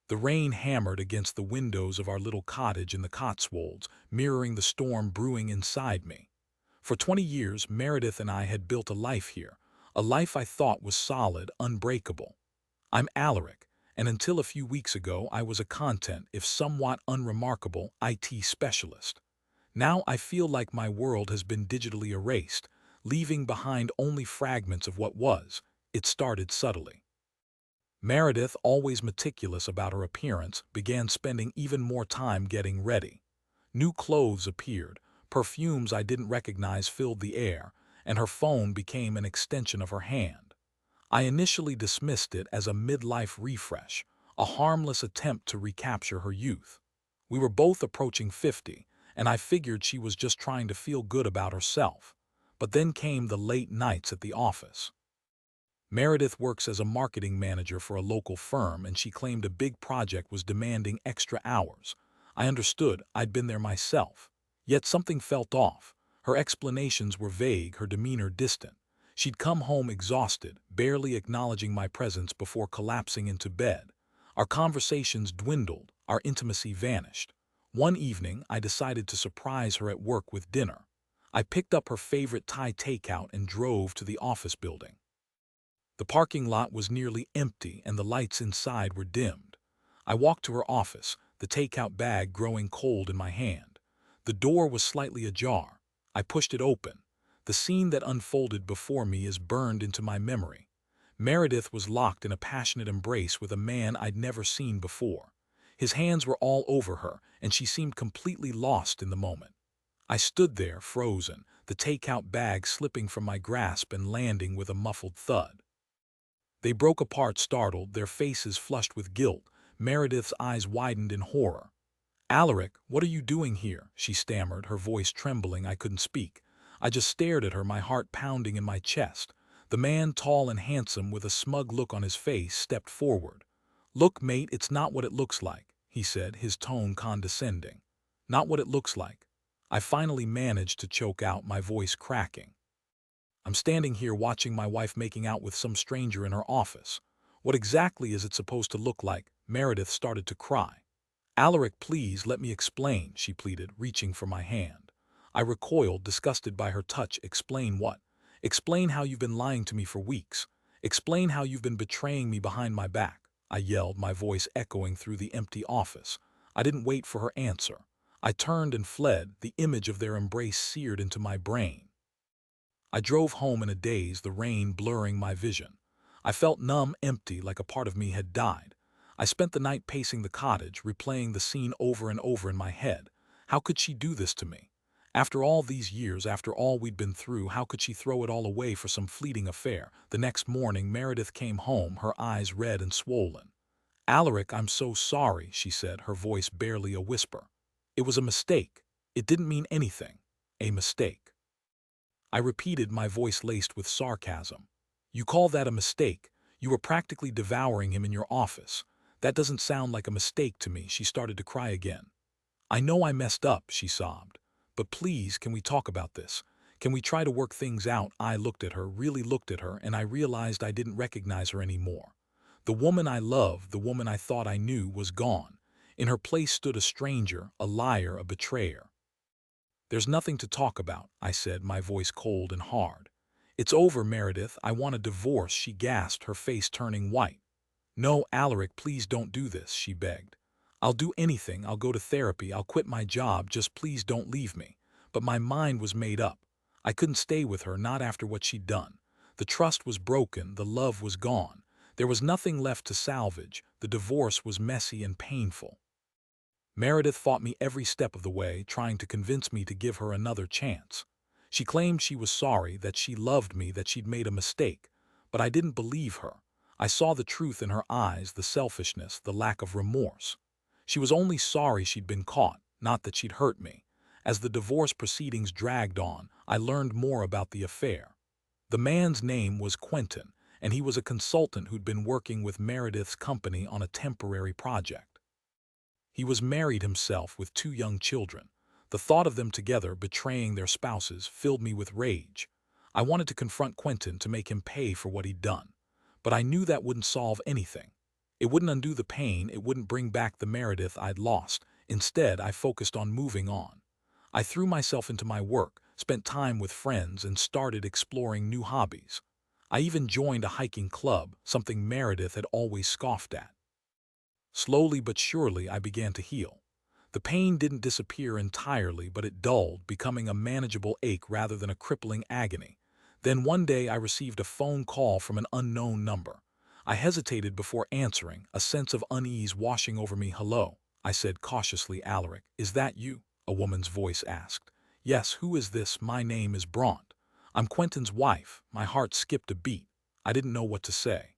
The rain hammered against the windows of our little cottage in the Cotswolds, mirroring the storm brewing inside me. For 20 years, Meredith and I had built a life here, a life I thought was solid, unbreakable. I'm Alaric, and until a few weeks ago I was a content, if somewhat unremarkable, IT specialist. Now I feel like my world has been digitally erased, leaving behind only fragments of what was. It started subtly. Meredith, always meticulous about her appearance, began spending even more time getting ready. New clothes appeared, perfumes I didn't recognize filled the air, and her phone became an extension of her hand. I initially dismissed it as a midlife refresh, a harmless attempt to recapture her youth. We were both approaching 50, and I figured she was just trying to feel good about herself. But then came the late nights at the office. Meredith works as a marketing manager for a local firm, and she claimed a big project was demanding extra hours. I understood, I'd been there myself. Yet something felt off. Her explanations were vague, her demeanor distant. She'd come home exhausted, barely acknowledging my presence before collapsing into bed. Our conversations dwindled, our intimacy vanished. One evening, I decided to surprise her at work with dinner. I picked up her favorite Thai takeout and drove to the office building. The parking lot was nearly empty and the lights inside were dimmed. I walked to her office, the takeout bag growing cold in my hand. The door was slightly ajar. I pushed it open. The scene that unfolded before me is burned into my memory. Meredith was locked in a passionate embrace with a man I'd never seen before. His hands were all over her, and she seemed completely lost in the moment. I stood there, frozen, the takeout bag slipping from my grasp and landing with a muffled thud. They broke apart startled, their faces flushed with guilt. Meredith's eyes widened in horror. "Alaric, what are you doing here?" she stammered, her voice trembling. I couldn't speak. I just stared at her, my heart pounding in my chest. The man, tall and handsome, with a smug look on his face, stepped forward. "Look, mate, it's not what it looks like," he said, his tone condescending. "Not what it looks like." I finally managed to choke out, my voice cracking. "I'm standing here watching my wife making out with some stranger in her office. What exactly is it supposed to look like?" Meredith started to cry. "Alaric, please let me explain," she pleaded, reaching for my hand. I recoiled, disgusted by her touch. "Explain what?" "Explain how you've been lying to me for weeks. Explain how you've been betraying me behind my back," I yelled, my voice echoing through the empty office. I didn't wait for her answer. I turned and fled, the image of their embrace seared into my brain. I drove home in a daze, the rain blurring my vision. I felt numb, empty, like a part of me had died. I spent the night pacing the cottage, replaying the scene over and over in my head. How could she do this to me? After all these years, after all we'd been through, how could she throw it all away for some fleeting affair? The next morning, Meredith came home, her eyes red and swollen. "Alaric, I'm so sorry," she said, her voice barely a whisper. "It was a mistake. It didn't mean anything. A mistake." I repeated, my voice laced with sarcasm. "You call that a mistake? You were practically devouring him in your office. That doesn't sound like a mistake to me." She started to cry again. "I know I messed up," she sobbed. "But please, can we talk about this? Can we try to work things out?" I looked at her, really looked at her, and I realized I didn't recognize her anymore. The woman I loved, the woman I thought I knew, was gone. In her place stood a stranger, a liar, a betrayer. "There's nothing to talk about," I said, my voice cold and hard. "It's over, Meredith. I want a divorce," she gasped, her face turning white. "No, Alaric, please don't do this," she begged. "I'll do anything. I'll go to therapy. I'll quit my job. Just please don't leave me." But my mind was made up. I couldn't stay with her, not after what she'd done. The trust was broken. The love was gone. There was nothing left to salvage. The divorce was messy and painful. Meredith fought me every step of the way, trying to convince me to give her another chance. She claimed she was sorry, that she loved me, that she'd made a mistake. But I didn't believe her. I saw the truth in her eyes, the selfishness, the lack of remorse. She was only sorry she'd been caught, not that she'd hurt me. As the divorce proceedings dragged on, I learned more about the affair. The man's name was Quentin, and he was a consultant who'd been working with Meredith's company on a temporary project. He was married himself with 2 young children. The thought of them together, betraying their spouses, filled me with rage. I wanted to confront Quentin to make him pay for what he'd done. But I knew that wouldn't solve anything. It wouldn't undo the pain, it wouldn't bring back the Meredith I'd lost. Instead, I focused on moving on. I threw myself into my work, spent time with friends, and started exploring new hobbies. I even joined a hiking club, something Meredith had always scoffed at. Slowly but surely, I began to heal. The pain didn't disappear entirely, but it dulled, becoming a manageable ache rather than a crippling agony. Then one day I received a phone call from an unknown number. I hesitated before answering, a sense of unease washing over me. "Hello," I said cautiously. "Alaric, is that you?" a woman's voice asked. "Yes, who is this? My name is Bront. I'm Quentin's wife." My heart skipped a beat. I didn't know what to say.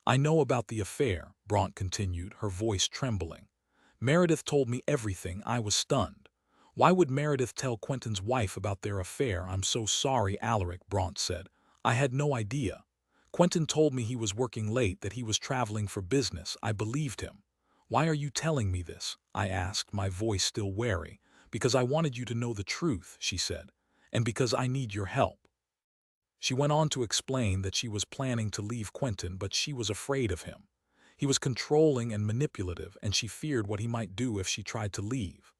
"I know about the affair," Bront continued, her voice trembling. "Meredith told me everything." I was stunned. Why would Meredith tell Quentin's wife about their affair? "I'm so sorry, Alaric," Bront said. "I had no idea. Quentin told me he was working late, that he was traveling for business. I believed him." "Why are you telling me this?" I asked, my voice still wary. "Because I wanted you to know the truth," she said, "and because I need your help." She went on to explain that she was planning to leave Quentin, but she was afraid of him. He was controlling and manipulative, and she feared what he might do if she tried to leave.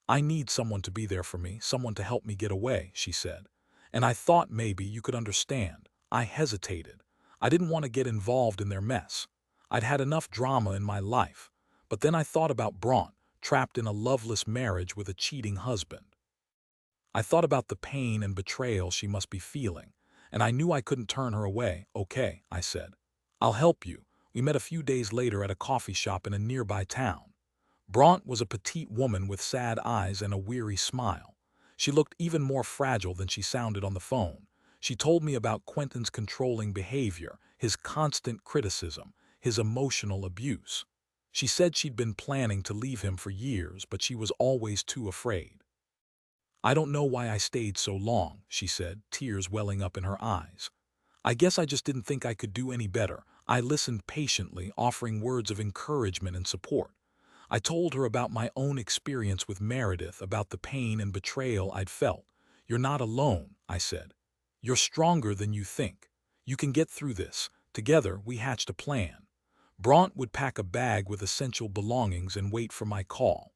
"I need someone to be there for me, someone to help me get away," she said. "And I thought maybe you could understand." I hesitated. I didn't want to get involved in their mess. I'd had enough drama in my life. But then I thought about Bront, trapped in a loveless marriage with a cheating husband. I thought about the pain and betrayal she must be feeling, and I knew I couldn't turn her away. "Okay," I said. "I'll help you." We met a few days later at a coffee shop in a nearby town. Bront was a petite woman with sad eyes and a weary smile. She looked even more fragile than she sounded on the phone. She told me about Quentin's controlling behavior, his constant criticism, his emotional abuse. She said she'd been planning to leave him for years, but she was always too afraid. "I don't know why I stayed so long," she said, tears welling up in her eyes. "I guess I just didn't think I could do any better." I listened patiently, offering words of encouragement and support. I told her about my own experience with Meredith, about the pain and betrayal I'd felt. "You're not alone," I said. "You're stronger than you think. You can get through this." Together, we hatched a plan. Bront would pack a bag with essential belongings and wait for my call.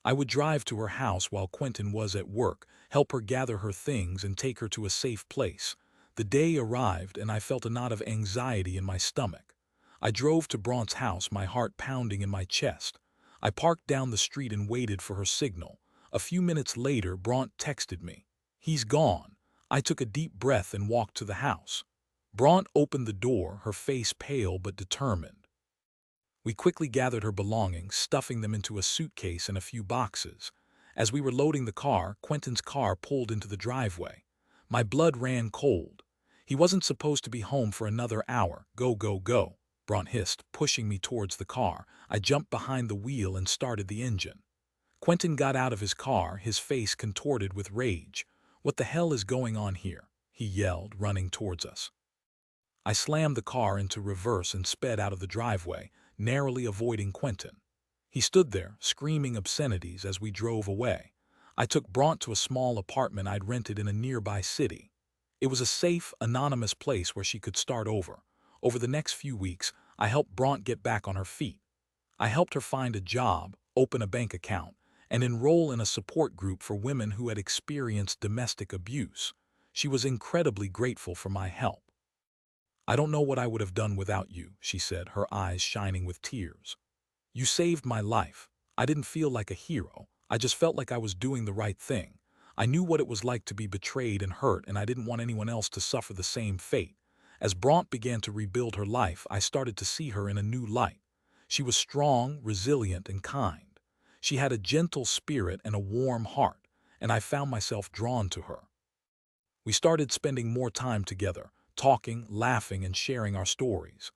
I would drive to her house while Quentin was at work, help her gather her things, and take her to a safe place. The day arrived, and I felt a knot of anxiety in my stomach. I drove to Bront's house, my heart pounding in my chest. I parked down the street and waited for her signal. A few minutes later, Bront texted me. "He's gone." I took a deep breath and walked to the house. Bront opened the door, her face pale but determined. We quickly gathered her belongings, stuffing them into a suitcase and a few boxes. As we were loading the car, Quentin's car pulled into the driveway. My blood ran cold. "He wasn't supposed to be home for another hour. Go, go, go," Bront hissed, pushing me towards the car. I jumped behind the wheel and started the engine. Quentin got out of his car, his face contorted with rage. "What the hell is going on here?" he yelled, running towards us. I slammed the car into reverse and sped out of the driveway, narrowly avoiding Quentin. He stood there, screaming obscenities as we drove away. I took Bront to a small apartment I'd rented in a nearby city. It was a safe, anonymous place where she could start over. Over the next few weeks, I helped Bront get back on her feet. I helped her find a job, open a bank account, and enroll in a support group for women who had experienced domestic abuse. She was incredibly grateful for my help. "I don't know what I would have done without you," she said, her eyes shining with tears. "You saved my life. I didn't feel like a hero. I just felt like I was doing the right thing. I knew what it was like to be betrayed and hurt, and I didn't want anyone else to suffer the same fate." As Bront began to rebuild her life, I started to see her in a new light. She was strong, resilient, and kind. She had a gentle spirit and a warm heart, and I found myself drawn to her. We started spending more time together, talking, laughing, and sharing our stories.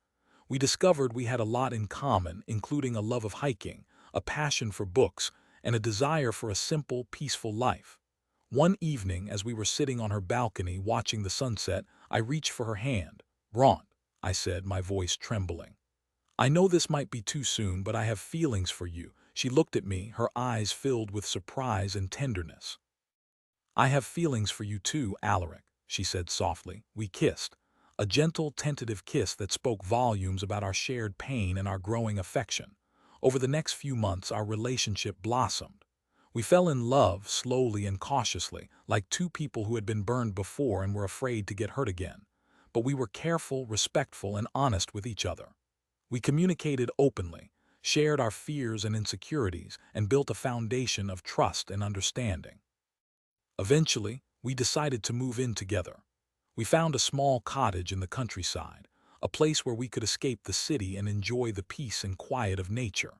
We discovered we had a lot in common, including a love of hiking, a passion for books, and a desire for a simple, peaceful life. One evening, as we were sitting on her balcony watching the sunset, I reached for her hand. "Bront," I said, my voice trembling. "I know this might be too soon, but I have feelings for you." She looked at me, her eyes filled with surprise and tenderness. "I have feelings for you too, Alaric," she said softly. We kissed. a gentle, tentative kiss that spoke volumes about our shared pain and our growing affection. Over the next few months, our relationship blossomed. We fell in love slowly and cautiously, like two people who had been burned before and were afraid to get hurt again. But we were careful, respectful, and honest with each other. We communicated openly, shared our fears and insecurities, and built a foundation of trust and understanding. Eventually, we decided to move in together. We found a small cottage in the countryside, a place where we could escape the city and enjoy the peace and quiet of nature.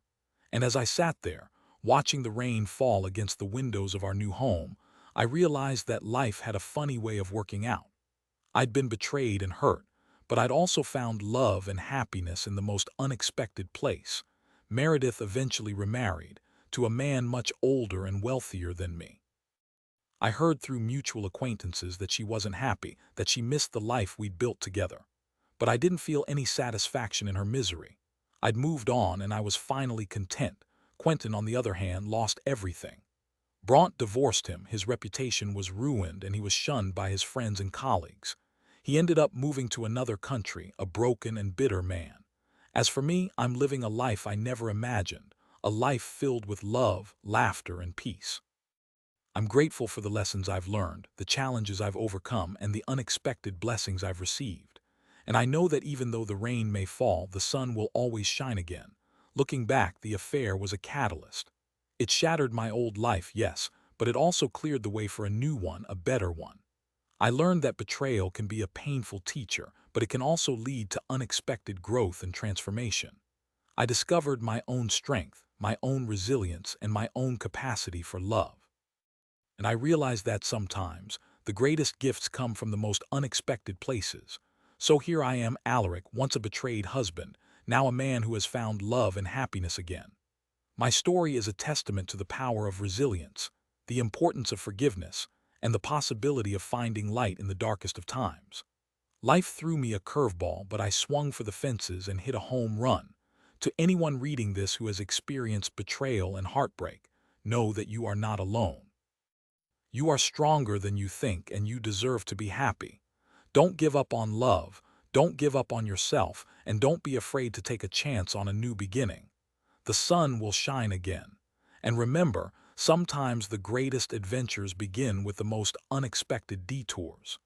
And as I sat there, watching the rain fall against the windows of our new home, I realized that life had a funny way of working out. I'd been betrayed and hurt, but I'd also found love and happiness in the most unexpected place. Meredith eventually remarried to a man much older and wealthier than me. I heard through mutual acquaintances that she wasn't happy, that she missed the life we'd built together. But I didn't feel any satisfaction in her misery. I'd moved on and I was finally content. Quentin, on the other hand, lost everything. Brant divorced him, his reputation was ruined, and he was shunned by his friends and colleagues. He ended up moving to another country, a broken and bitter man. As for me, I'm living a life I never imagined, a life filled with love, laughter, and peace. I'm grateful for the lessons I've learned, the challenges I've overcome, and the unexpected blessings I've received. And I know that even though the rain may fall, the sun will always shine again. Looking back, the affair was a catalyst. It shattered my old life, yes, but it also cleared the way for a new one, a better one. I learned that betrayal can be a painful teacher, but it can also lead to unexpected growth and transformation. I discovered my own strength, my own resilience, and my own capacity for love. And I realize that sometimes the greatest gifts come from the most unexpected places. So here I am, Alaric, once a betrayed husband, now a man who has found love and happiness again. My story is a testament to the power of resilience, the importance of forgiveness, and the possibility of finding light in the darkest of times. Life threw me a curveball, but I swung for the fences and hit a home run. To anyone reading this who has experienced betrayal and heartbreak, know that you are not alone. You are stronger than you think, and you deserve to be happy. Don't give up on love, don't give up on yourself, and don't be afraid to take a chance on a new beginning. The sun will shine again. And remember, sometimes the greatest adventures begin with the most unexpected detours.